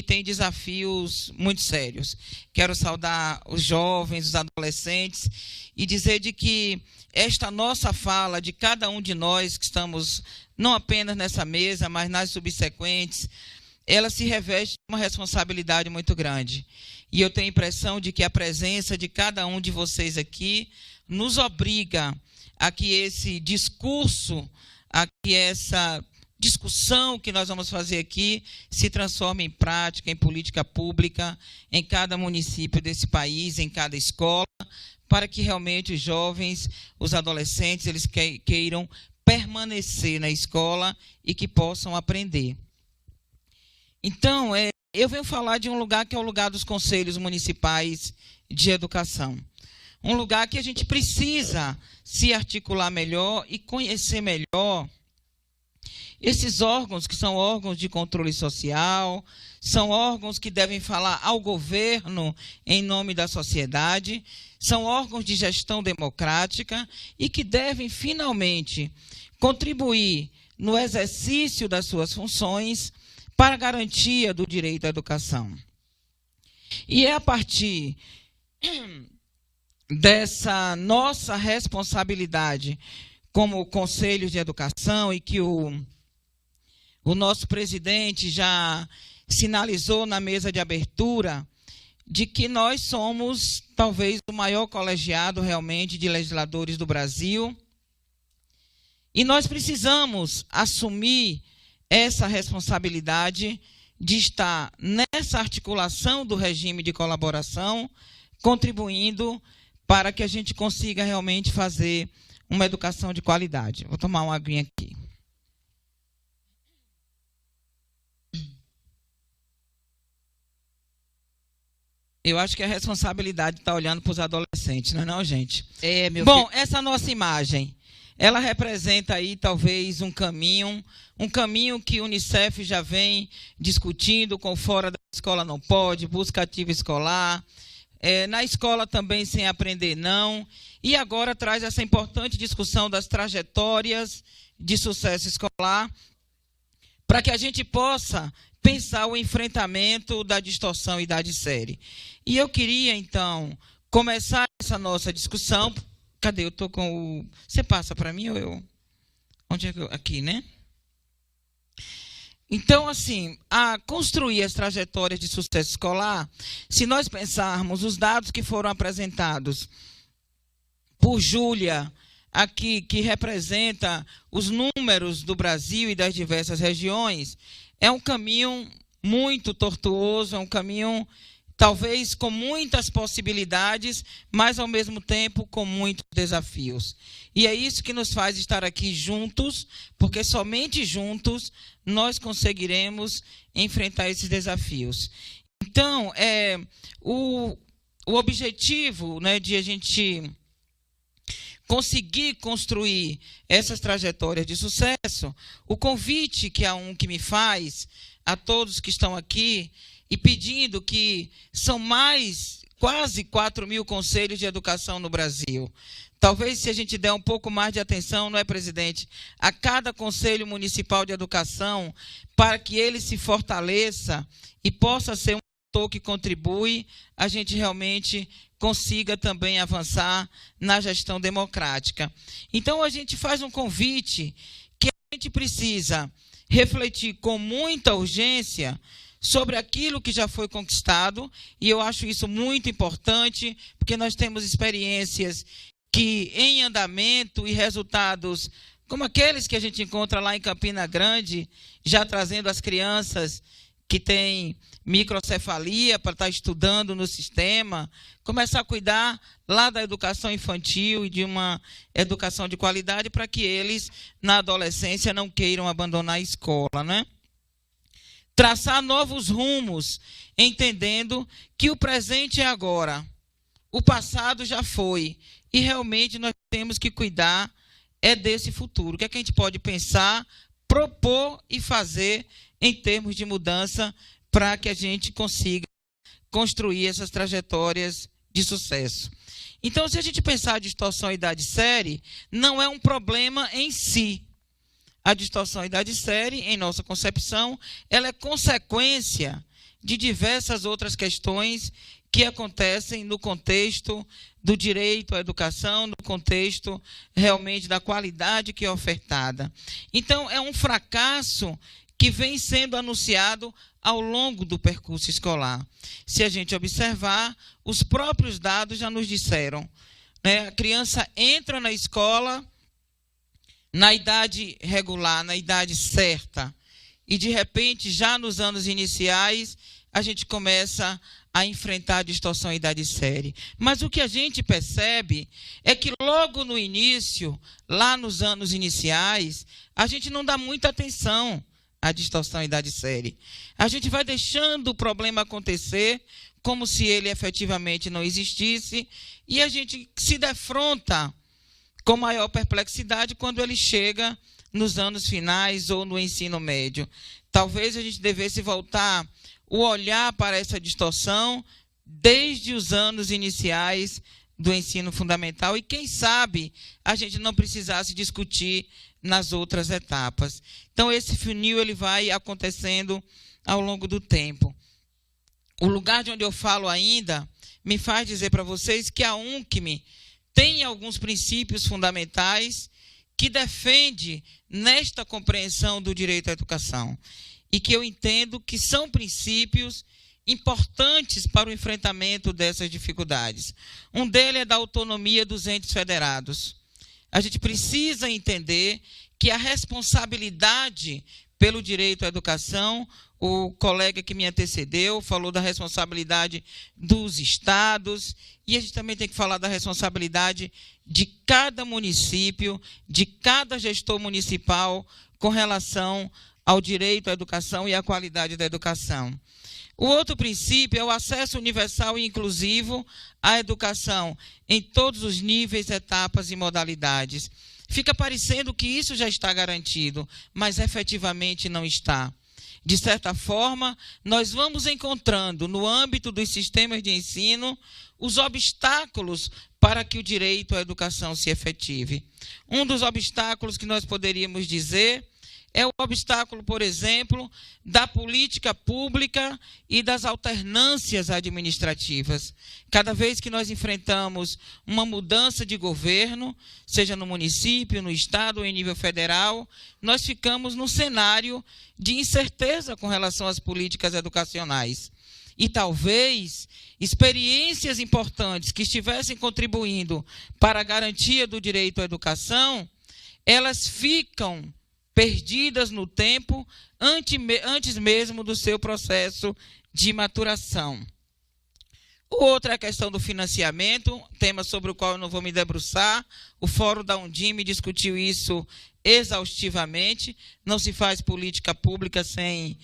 tem desafios muito sérios. Quero saudar os jovens, os adolescentes e dizer de que esta nossa fala, de cada um de nós que estamos não apenas nessa mesa, mas nas subsequentes, ela se reveste de uma responsabilidade muito grande. E eu tenho a impressão de que a presença de cada um de vocês aqui nos obriga a que esse discurso, a que essa discussão que nós vamos fazer aqui se transforme em prática, em política pública, em cada município desse país, em cada escola, para que realmente os jovens, os adolescentes, eles queiram permanecer na escola e que possam aprender. Então, eu venho falar de um lugar que é o lugar dos conselhos municipais de educação. Um lugar que a gente precisa se articular melhor e conhecer melhor esses órgãos, que são órgãos de controle social, são órgãos que devem falar ao governo em nome da sociedade, são órgãos de gestão democrática e que devem, finalmente, contribuir no exercício das suas funções para a garantia do direito à educação. E é a partir dessa nossa responsabilidade como Conselho de Educação e que o nosso presidente já sinalizou na mesa de abertura, de que nós somos talvez o maior colegiado realmente de legisladores do Brasil, e nós precisamos assumir essa responsabilidade de estar nessa articulação do regime de colaboração, contribuindo para que a gente consiga realmente fazer uma educação de qualidade. Vou tomar uma aguinha aqui. Eu acho que a responsabilidade está olhando para os adolescentes, não é não, gente? Bom, essa nossa imagem, ela representa aí talvez um caminho que o Unicef já vem discutindo com fora da escola não pode, busca ativa escolar, na escola também sem aprender não, e agora traz essa importante discussão das trajetórias de sucesso escolar, para que a gente possa pensar o enfrentamento da distorção idade-série. E eu queria, então, começar essa nossa discussão. Cadê? Eu estou com o... Você passa para mim ou eu? Onde é que eu... Aqui, né? Então, assim, a construir as trajetórias de sucesso escolar, se nós pensarmos os dados que foram apresentados por Júlia, aqui, que representa os números do Brasil e das diversas regiões, é um caminho muito tortuoso, é um caminho talvez com muitas possibilidades, mas ao mesmo tempo com muitos desafios. E é isso que nos faz estar aqui juntos, porque somente juntos nós conseguiremos enfrentar esses desafios. Então, o objetivo, né, de a gente conseguir construir essas trajetórias de sucesso, o convite que a UNC me faz a todos que estão aqui, e pedindo que são mais quase 4.000 conselhos de educação no Brasil. Talvez, se a gente der um pouco mais de atenção, não é, presidente, a cada conselho municipal de educação, para que ele se fortaleça e possa ser um ator que contribui, a gente realmente consiga também avançar na gestão democrática. Então, a gente faz um convite que a gente precisa refletir com muita urgência sobre aquilo que já foi conquistado, e eu acho isso muito importante, porque nós temos experiências que em andamento e resultados como aqueles que a gente encontra lá em Campina Grande, já trazendo as crianças que têm microcefalia para estar estudando no sistema, começar a cuidar lá da educação infantil e de uma educação de qualidade para que eles, na adolescência, não queiram abandonar a escola, né? Traçar novos rumos, entendendo que o presente é agora, o passado já foi, e realmente nós temos que cuidar desse futuro. O que é que a gente pode pensar, propor e fazer em termos de mudança para que a gente consiga construir essas trajetórias de sucesso. Então, se a gente pensar a distorção idade-série, não é um problema em si. A distorção idade-série, em nossa concepção, ela é consequência de diversas outras questões que acontecem no contexto do direito à educação, no contexto realmente da qualidade que é ofertada. Então, é um fracasso que vem sendo anunciado ao longo do percurso escolar. Se a gente observar, os próprios dados já nos disseram, né? A criança entra na escola na idade regular, na idade certa, e de repente, já nos anos iniciais, a gente começa a enfrentar a distorção em idade série. Mas o que a gente percebe é que logo no início, lá nos anos iniciais, a gente não dá muita atenção à distorção em idade série. A gente vai deixando o problema acontecer como se ele efetivamente não existisse, e a gente se defronta com maior perplexidade quando ele chega nos anos finais ou no ensino médio. Talvez a gente devesse voltar o olhar para essa distorção desde os anos iniciais do ensino fundamental e, quem sabe, a gente não precisasse discutir nas outras etapas. Então, esse funil ele vai acontecendo ao longo do tempo. O lugar de onde eu falo ainda me faz dizer para vocês que a UNCM tem alguns princípios fundamentais que defende nesta compreensão do direito à educação e que eu entendo que são princípios importantes para o enfrentamento dessas dificuldades. Um deles é da autonomia dos entes federados. A gente precisa entender que a responsabilidade pelo direito à educação, o colega que me antecedeu falou da responsabilidade dos estados, e a gente também tem que falar da responsabilidade de cada município, de cada gestor municipal com relação ao direito à educação e à qualidade da educação. O outro princípio é o acesso universal e inclusivo à educação em todos os níveis, etapas e modalidades. Fica parecendo que isso já está garantido, mas efetivamente não está. De certa forma, nós vamos encontrando no âmbito dos sistemas de ensino os obstáculos para que o direito à educação se efetive. Um dos obstáculos que nós poderíamos dizer é o obstáculo, por exemplo, da política pública e das alternâncias administrativas. Cada vez que nós enfrentamos uma mudança de governo, seja no município, no estado ou em nível federal, nós ficamos num cenário de incerteza com relação às políticas educacionais. E talvez experiências importantes que estivessem contribuindo para a garantia do direito à educação, elas ficam perdidas no tempo, antes mesmo do seu processo de maturação. O outro é a questão do financiamento, tema sobre o qual eu não vou me debruçar. O Fórum da Undime discutiu isso exaustivamente. Não se faz política pública sem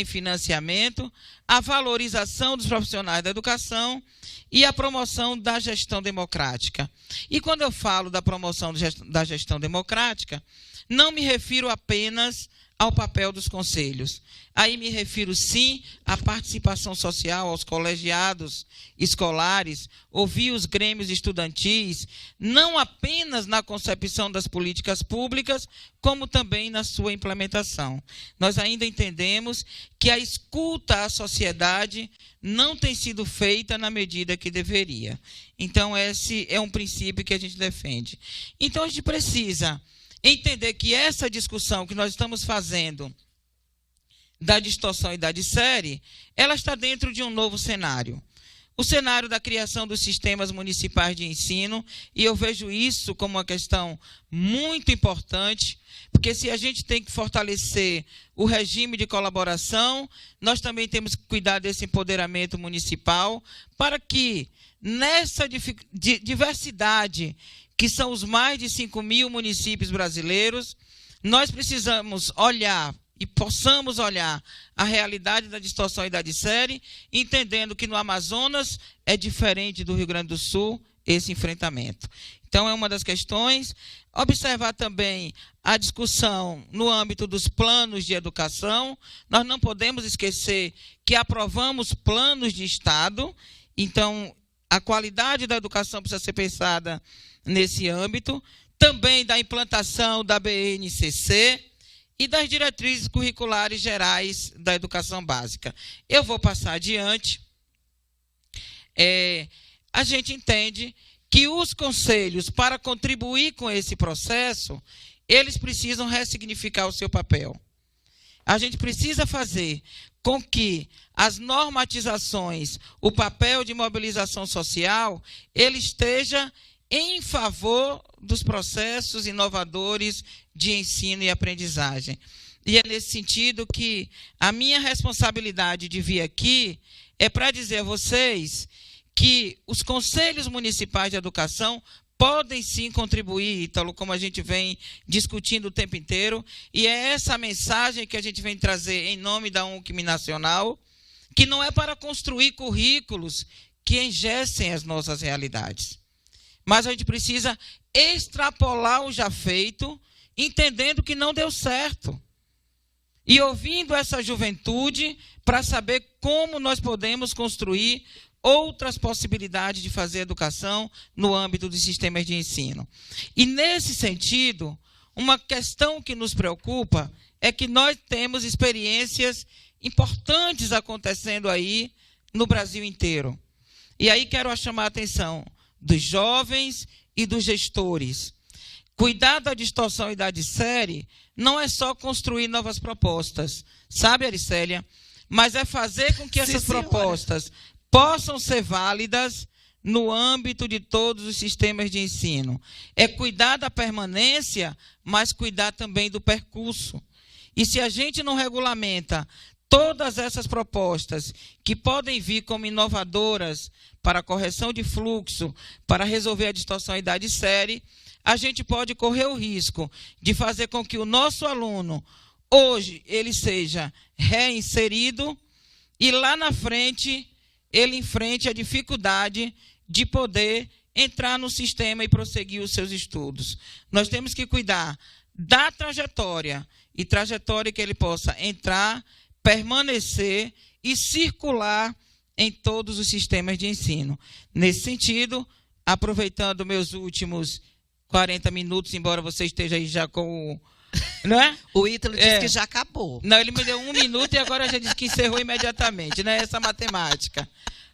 financiamento. A valorização dos profissionais da educação e a promoção da gestão democrática. E quando eu falo da promoção da gestão democrática, não me refiro apenas ao papel dos conselhos. Aí me refiro, sim, à participação social, aos colegiados escolares, ouvir os grêmios estudantis, não apenas na concepção das políticas públicas, como também na sua implementação. Nós ainda entendemos que a escuta à sociedade não tem sido feita na medida que deveria. Então, esse é um princípio que a gente defende. Então, a gente precisa entender que essa discussão que nós estamos fazendo da distorção e idade série, ela está dentro de um novo cenário. O cenário da criação dos sistemas municipais de ensino, e eu vejo isso como uma questão muito importante, porque se a gente tem que fortalecer o regime de colaboração, nós também temos que cuidar desse empoderamento municipal, para que nessa diversidade que são os mais de 5.000 municípios brasileiros, nós precisamos olhar e possamos olhar a realidade da distorção e idade série, entendendo que no Amazonas é diferente do Rio Grande do Sul esse enfrentamento. Então, é uma das questões. Observar também a discussão no âmbito dos planos de educação. Nós não podemos esquecer que aprovamos planos de Estado, então a qualidade da educação precisa ser pensada nesse âmbito, também da implantação da BNCC e das diretrizes curriculares gerais da educação básica. Eu vou passar adiante. A gente entende que os conselhos, para contribuir com esse processo, eles precisam ressignificar o seu papel. A gente precisa fazer com que as normatizações, o papel de mobilização social, ele esteja em favor dos processos inovadores de ensino e aprendizagem. E é nesse sentido que a minha responsabilidade de vir aqui é para dizer a vocês que os conselhos municipais de educação podem sim contribuir, Ítalo, como a gente vem discutindo o tempo inteiro, e é essa mensagem que a gente vem trazer em nome da UNCM Nacional, que não é para construir currículos que engessem as nossas realidades. Mas a gente precisa extrapolar o já feito, entendendo que não deu certo. E ouvindo essa juventude para saber como nós podemos construir outras possibilidades de fazer educação no âmbito dos sistemas de ensino. E, nesse sentido, uma questão que nos preocupa é que nós temos experiências importantes acontecendo aí no Brasil inteiro. E aí quero chamar a atenção dos jovens e dos gestores. Cuidar da distorção idade série não é só construir novas propostas, sabe, Aricélia? Mas é fazer com que essas propostas possam ser válidas no âmbito de todos os sistemas de ensino. É cuidar da permanência, mas cuidar também do percurso. E se a gente não regulamenta todas essas propostas que podem vir como inovadoras para a correção de fluxo, para resolver a distorção idade série, a gente pode correr o risco de fazer com que o nosso aluno, hoje, ele seja reinserido e lá na frente ele enfrente a dificuldade de poder entrar no sistema e prosseguir os seus estudos. Nós temos que cuidar da trajetória, e trajetória que ele possa entrar, permanecer e circular em todos os sistemas de ensino. Nesse sentido, aproveitando meus últimos 40 minutos, embora você esteja aí já com o... Não é? O Ítalo disse que já acabou. Não, ele me deu 1 minuto e agora já disse que encerrou imediatamente, né? Essa matemática.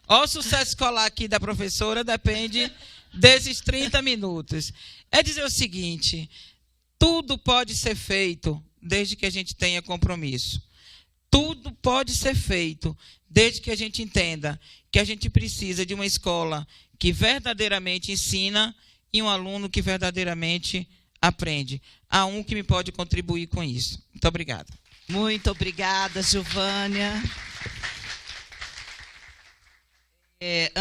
O sucesso escolar aqui da professora depende desses 30 minutos. É dizer o seguinte, tudo pode ser feito desde que a gente tenha compromisso. Tudo pode ser feito desde que a gente entenda que a gente precisa de uma escola que verdadeiramente ensina e um aluno que verdadeiramente aprende. A UNCM pode contribuir com isso. Muito obrigada. Muito obrigada, Giovânia.